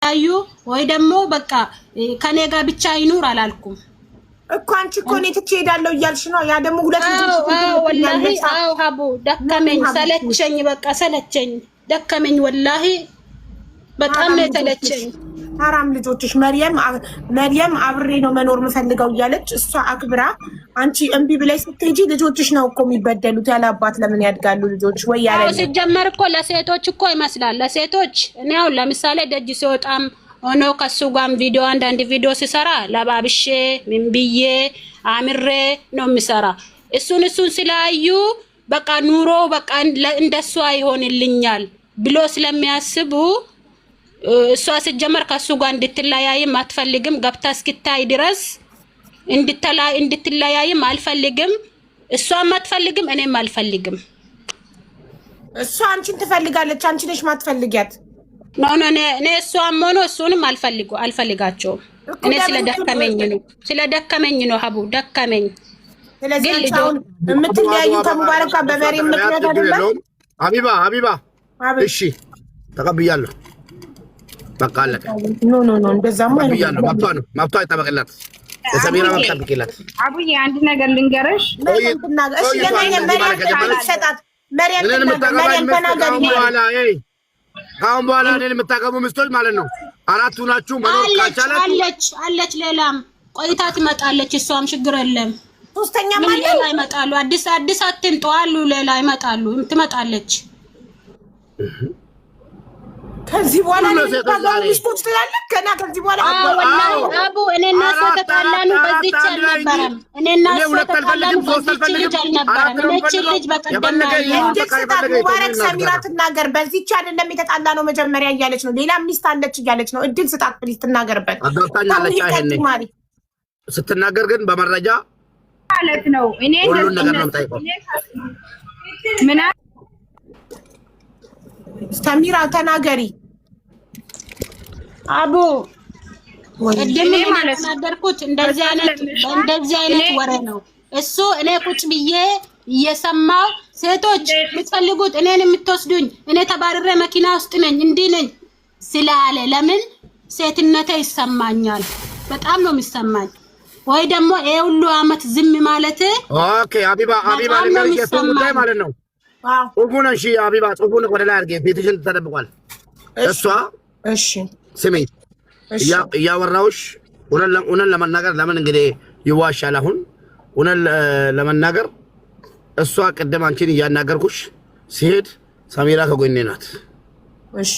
አዩ ወይ ደግሞ በቃ ከኔ ጋር ብቻ ይኑር አላልኩም እኮ አንቺ እኮ ነው ትሄዳለሁ እያልሽ ነው ያ ደግሞ ሁለት ልጅ ወላሂ ሀቡ ደከመኝ ሰለቸኝ በቃ ሰለቸኝ ደከመኝ ወላሂ በጣም ነው ተለቸኝ ሐራም ልጆችሽ መርየም አብሬ ነው መኖር መፈልገው እያለች እሷ አክብራ አንቺ እንቢ ብለሽ ስትሄጂ ልጆችሽ ነው እኮ የሚበደሉት ያለ አባት ለምን ያድጋሉ ልጆች ወይ ያለ ሲጀመር እኮ ለሴቶች እኮ ይመስላል ለሴቶች እኔ አሁን ለምሳሌ ደጅ ሲወጣም ሆኖ ከሱ ጋር ቪዲዮ አንዳንድ ቪዲዮ ሲሰራ ለባብሼ ምን ብዬ አምሬ ነው የሚሰራ እሱን ስላዩ በቃ ኑሮ በቃ እንደሱ አይሆንልኛል ብሎ ስለሚያስቡ እሷ ሲጀመር ከሱ ጋር እንድትለያይም አትፈልግም ገብታ እስክታይ ድረስ እንድትለያይም አልፈልግም እሷም አትፈልግም እኔም አልፈልግም እሷ አንቺን ትፈልጋለች አንቺ ነሽ ማትፈልጊያት ኖ እኔ እሷም ሆኖ እሱንም አልፈልጋቸውም እኔ ስለደከመኝ ነው ሀቡ ደከመኝ ስለዚህ ልጆን የምትለያዩ ከሙባረክ በመሪም ምክንያት አይደለም ሀቢባ እሺ ተቀብያለሁ በቃ አለቀ ኖ እንደዛማ ተቀብያለሁ መብቷ ይጠበቅላት የሰሚራ መብት ጠብቂላት አቡዬ አንድ ነገር ልንገርሽ እሺ መሪም ተናገሪ ካሁን በኋላ እኔን የምታቀሙ ምስቶች ማለት ነው አራቱ ናችሁ መኖር ካልቻላችሁ አለች ሌላም ቆይታ ትመጣለች እሷም ችግር የለም ሶስተኛ ማለት ይመጣሉ አዲስ አትምጡ አሉ ሌላ ይመጣሉ ትመጣለች ከዚህ በኋላ ሚስቶች ትላለች ገና ከዚህ በኋላ ወላሂ አቡ እኔና እሷ ተጣላን በዚህች አልነበረም እኔና እሷ ተጣላን በዚህች ልጅ አልነበረም እቺ ልጅ በቀደም ሙባረክ ሰሚራ ትናገር በዚህች አይደለም የተጣላ ነው መጀመሪያ እያለች ነው ሌላ ሚስት አለች እያለች ነው እድል ስጣት ፕሊዝ ትናገርበት አዳታኛለች አይሄን ስትናገር ግን በመረጃ ማለት ነው እኔ ሁሉ ነገር ነው የምጠይቀው ምን ሰሚራ ተናገሪ አቡ እድሜ ማለት ተናገርኩት እንደዚህ አይነት ወሬ ነው እሱ እኔ ቁጭ ብዬ እየሰማው ሴቶች የምትፈልጉት እኔን የምትወስዱኝ እኔ ተባረረ መኪና ውስጥ ነኝ እንዲህ ነኝ ስላለ ለምን ሴትነቴ ይሰማኛል በጣም ነው የሚሰማኝ ወይ ደግሞ ይሄ ሁሉ አመት ዝም ማለት ኦኬ ሀቢባ ለምን ጉዳይ ማለት ነው ጽሁፉን እሺ ሀቢባ ጽሁፉን ወደ ላይ አድርጌ ፊትሽን ተደብቋል እሷ እሺ ስሜ እያወራሁሽ እውነት ለመናገር ለምን እንግዲህ ይዋሻል አሁን እውነት ለመናገር እሷ ቅድም አንቺን እያናገርኩሽ ሲሄድ ሰሚራ ከጎኔ ናት እሺ